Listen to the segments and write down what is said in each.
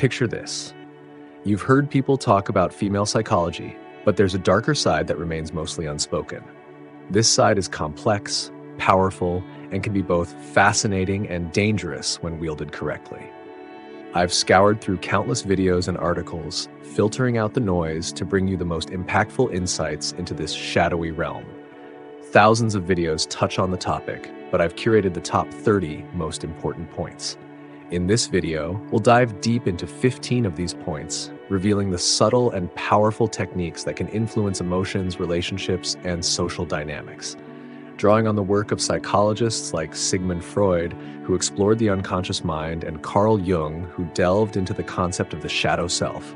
Picture this. You've heard people talk about female psychology, but there's a darker side that remains mostly unspoken. This side is complex, powerful, and can be both fascinating and dangerous when wielded correctly. I've scoured through countless videos and articles, filtering out the noise to bring you the most impactful insights into this shadowy realm. Thousands of videos touch on the topic, but I've curated the top 30 most important points. In this video, we'll dive deep into 15 of these points, revealing the subtle and powerful techniques that can influence emotions, relationships, and social dynamics. Drawing on the work of psychologists like Sigmund Freud, who explored the unconscious mind, and Carl Jung, who delved into the concept of the shadow self.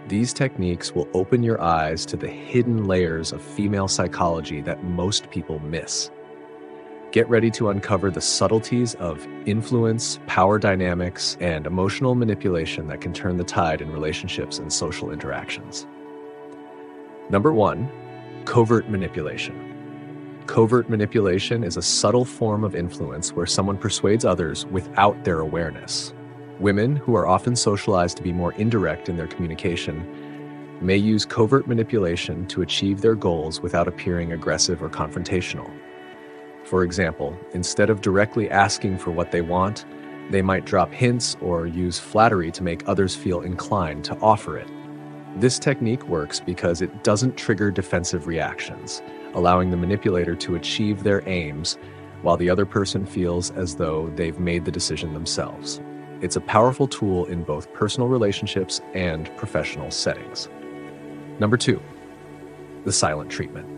These techniques will open your eyes to the hidden layers of female psychology that most people miss. Get ready to uncover the subtleties of influence, power dynamics, and emotional manipulation that can turn the tide in relationships and social interactions. Number 1, covert manipulation. Covert manipulation is a subtle form of influence where someone persuades others without their awareness. Women, who are often socialized to be more indirect in their communication, may use covert manipulation to achieve their goals without appearing aggressive or confrontational. For example, instead of directly asking for what they want, they might drop hints or use flattery to make others feel inclined to offer it. This technique works because it doesn't trigger defensive reactions, allowing the manipulator to achieve their aims while the other person feels as though they've made the decision themselves. It's a powerful tool in both personal relationships and professional settings. Number 2, the silent treatment.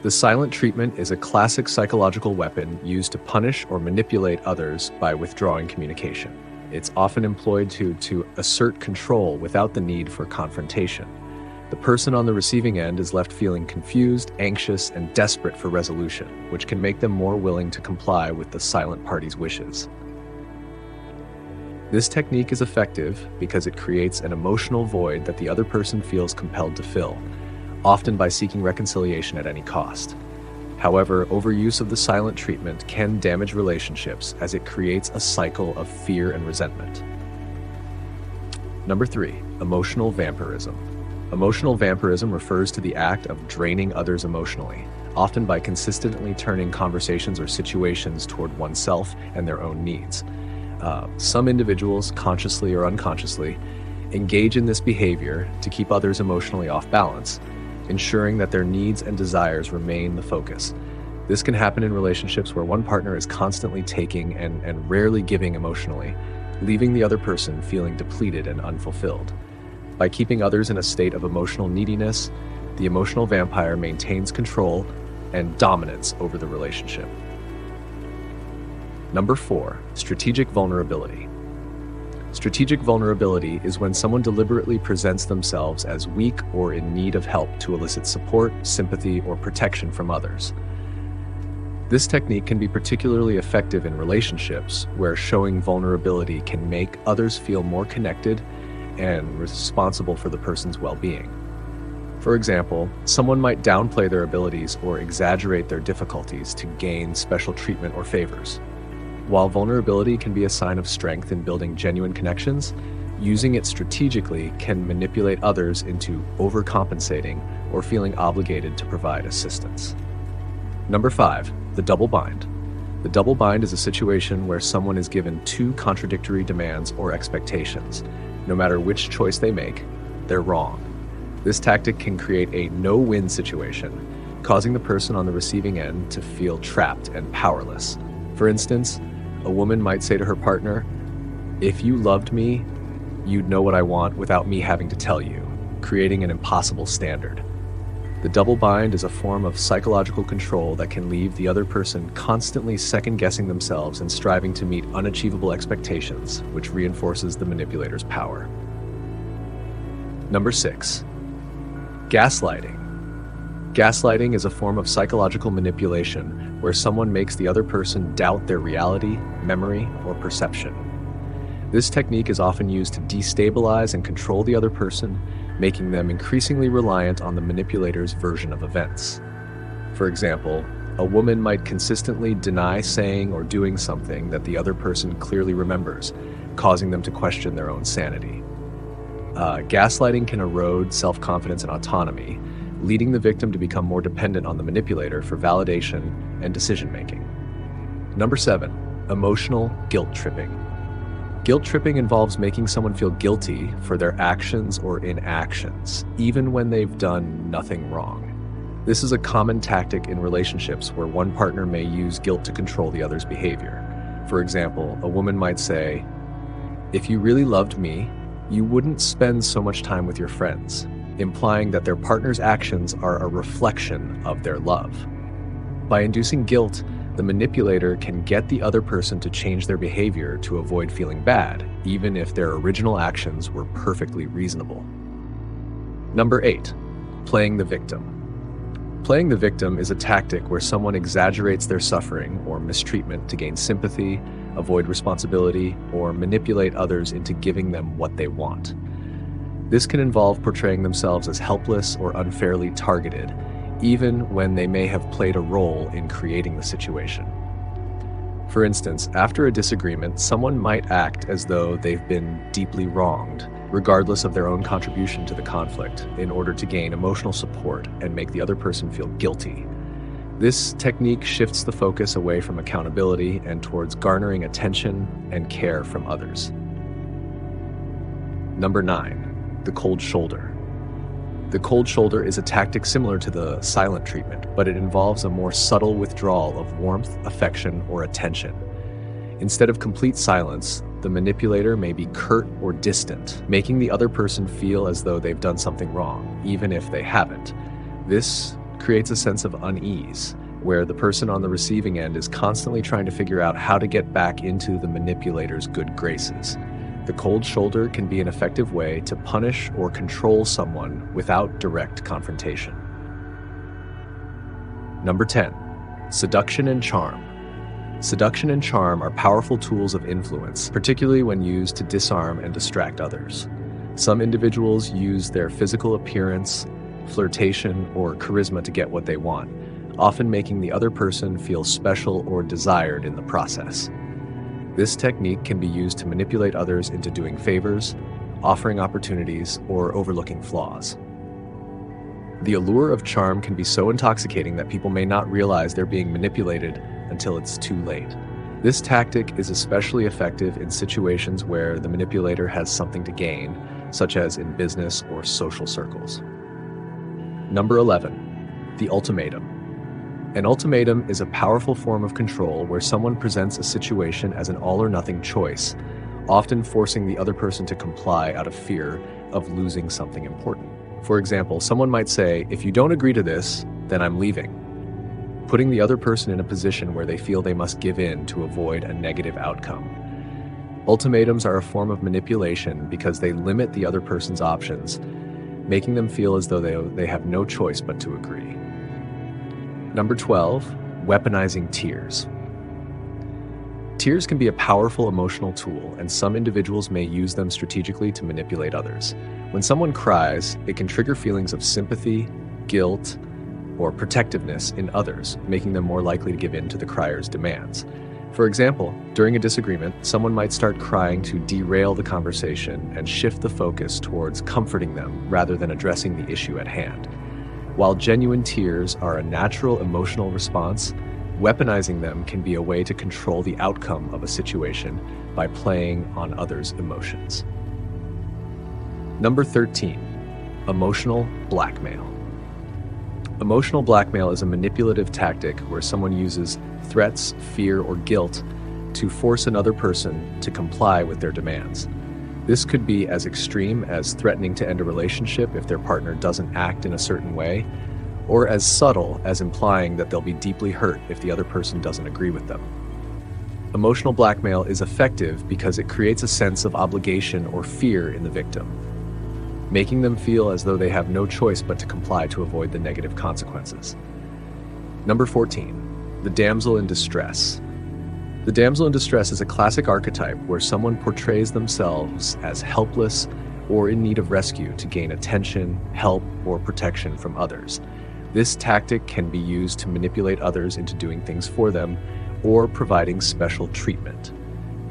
The silent treatment is a classic psychological weapon used to punish or manipulate others by withdrawing communication. It's often employed to assert control without the need for confrontation. The person on the receiving end is left feeling confused, anxious, and desperate for resolution, which can make them more willing to comply with the silent party's wishes. This technique is effective because it creates an emotional void that the other person feels compelled to fill, often by seeking reconciliation at any cost. However, overuse of the silent treatment can damage relationships as it creates a cycle of fear and resentment. Number 3, emotional vampirism. Emotional vampirism refers to the act of draining others emotionally, often by consistently turning conversations or situations toward oneself and their own needs. Some individuals, consciously or unconsciously, engage in this behavior to keep others emotionally off balance, ensuring that their needs and desires remain the focus. This can happen in relationships where one partner is constantly taking and rarely giving emotionally, leaving the other person feeling depleted and unfulfilled. By keeping others in a state of emotional neediness, the emotional vampire maintains control and dominance over the relationship. Number 4, strategic vulnerability. Strategic vulnerability is when someone deliberately presents themselves as weak or in need of help to elicit support, sympathy, or protection from others. This technique can be particularly effective in relationships where showing vulnerability can make others feel more connected and responsible for the person's well-being. For example, someone might downplay their abilities or exaggerate their difficulties to gain special treatment or favors. While vulnerability can be a sign of strength in building genuine connections, using it strategically can manipulate others into overcompensating or feeling obligated to provide assistance. Number 5, the double bind. The double bind is a situation where someone is given two contradictory demands or expectations. No matter which choice they make, they're wrong. This tactic can create a no-win situation, causing the person on the receiving end to feel trapped and powerless. For instance, a woman might say to her partner, "If you loved me, you'd know what I want without me having to tell you," creating an impossible standard. The double bind is a form of psychological control that can leave the other person constantly second-guessing themselves and striving to meet unachievable expectations, which reinforces the manipulator's power. Number 6, gaslighting. Gaslighting is a form of psychological manipulation where someone makes the other person doubt their reality, memory, or perception. This technique is often used to destabilize and control the other person, making them increasingly reliant on the manipulator's version of events. For example, a woman might consistently deny saying or doing something that the other person clearly remembers, causing them to question their own sanity. Gaslighting can erode self-confidence and autonomy, leading the victim to become more dependent on the manipulator for validation and decision-making. Number 7, emotional guilt tripping. Guilt tripping involves making someone feel guilty for their actions or inactions, even when they've done nothing wrong. This is a common tactic in relationships where one partner may use guilt to control the other's behavior. For example, a woman might say, "If you really loved me, you wouldn't spend so much time with your friends," implying that their partner's actions are a reflection of their love. By inducing guilt, the manipulator can get the other person to change their behavior to avoid feeling bad, even if their original actions were perfectly reasonable. Number 8, playing the victim. Playing the victim is a tactic where someone exaggerates their suffering or mistreatment to gain sympathy, avoid responsibility, or manipulate others into giving them what they want. This can involve portraying themselves as helpless or unfairly targeted, even when they may have played a role in creating the situation. For instance, after a disagreement, someone might act as though they've been deeply wronged, regardless of their own contribution to the conflict, in order to gain emotional support and make the other person feel guilty. This technique shifts the focus away from accountability and towards garnering attention and care from others. Number 9, the cold shoulder. The cold shoulder is a tactic similar to the silent treatment, but it involves a more subtle withdrawal of warmth, affection, or attention. Instead of complete silence, the manipulator may be curt or distant, making the other person feel as though they've done something wrong, even if they haven't. This creates a sense of unease, where the person on the receiving end is constantly trying to figure out how to get back into the manipulator's good graces. The cold shoulder can be an effective way to punish or control someone without direct confrontation. Number 10, seduction and charm. Seduction and charm are powerful tools of influence, particularly when used to disarm and distract others. Some individuals use their physical appearance, flirtation, or charisma to get what they want, often making the other person feel special or desired in the process. This technique can be used to manipulate others into doing favors, offering opportunities, or overlooking flaws. The allure of charm can be so intoxicating that people may not realize they're being manipulated until it's too late. This tactic is especially effective in situations where the manipulator has something to gain, such as in business or social circles. Number 11, the ultimatum. An ultimatum is a powerful form of control where someone presents a situation as an all-or-nothing choice, often forcing the other person to comply out of fear of losing something important. For example, someone might say, "If you don't agree to this, then I'm leaving," putting the other person in a position where they feel they must give in to avoid a negative outcome. Ultimatums are a form of manipulation because they limit the other person's options, making them feel as though they have no choice but to agree. Number 12, weaponizing tears. Tears can be a powerful emotional tool, and some individuals may use them strategically to manipulate others. When someone cries, it can trigger feelings of sympathy, guilt, or protectiveness in others, making them more likely to give in to the crier's demands. For example, during a disagreement, someone might start crying to derail the conversation and shift the focus towards comforting them rather than addressing the issue at hand. While genuine tears are a natural emotional response, weaponizing them can be a way to control the outcome of a situation by playing on others' emotions. Number 13, emotional blackmail. Emotional blackmail is a manipulative tactic where someone uses threats, fear, or guilt to force another person to comply with their demands. This could be as extreme as threatening to end a relationship if their partner doesn't act in a certain way, or as subtle as implying that they'll be deeply hurt if the other person doesn't agree with them. Emotional blackmail is effective because it creates a sense of obligation or fear in the victim, making them feel as though they have no choice but to comply to avoid the negative consequences. Number 14, the damsel in distress. The damsel in distress is a classic archetype where someone portrays themselves as helpless or in need of rescue to gain attention, help, or protection from others. This tactic can be used to manipulate others into doing things for them or providing special treatment.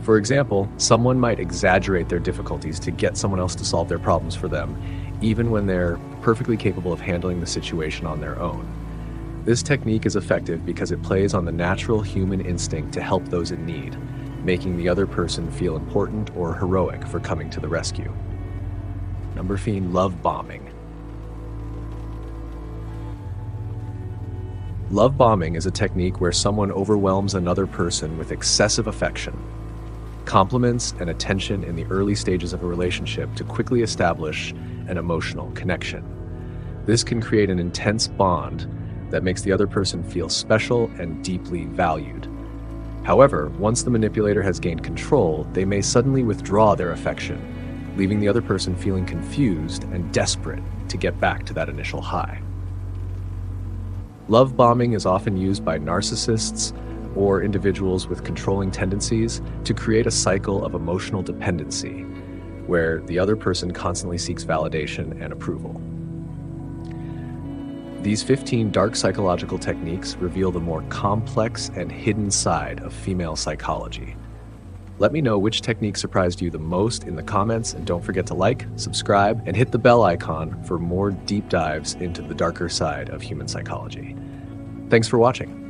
For example, someone might exaggerate their difficulties to get someone else to solve their problems for them, even when they're perfectly capable of handling the situation on their own. This technique is effective because it plays on the natural human instinct to help those in need, making the other person feel important or heroic for coming to the rescue. Number 15, love bombing. Love bombing is a technique where someone overwhelms another person with excessive affection, compliments, and attention in the early stages of a relationship to quickly establish an emotional connection. This can create an intense bond that makes the other person feel special and deeply valued. However, once the manipulator has gained control, they may suddenly withdraw their affection, leaving the other person feeling confused and desperate to get back to that initial high. Love bombing is often used by narcissists or individuals with controlling tendencies to create a cycle of emotional dependency, where the other person constantly seeks validation and approval. These 15 dark psychological techniques reveal the more complex and hidden side of female psychology. Let me know which technique surprised you the most in the comments, and don't forget to like, subscribe, and hit the bell icon for more deep dives into the darker side of human psychology. Thanks for watching.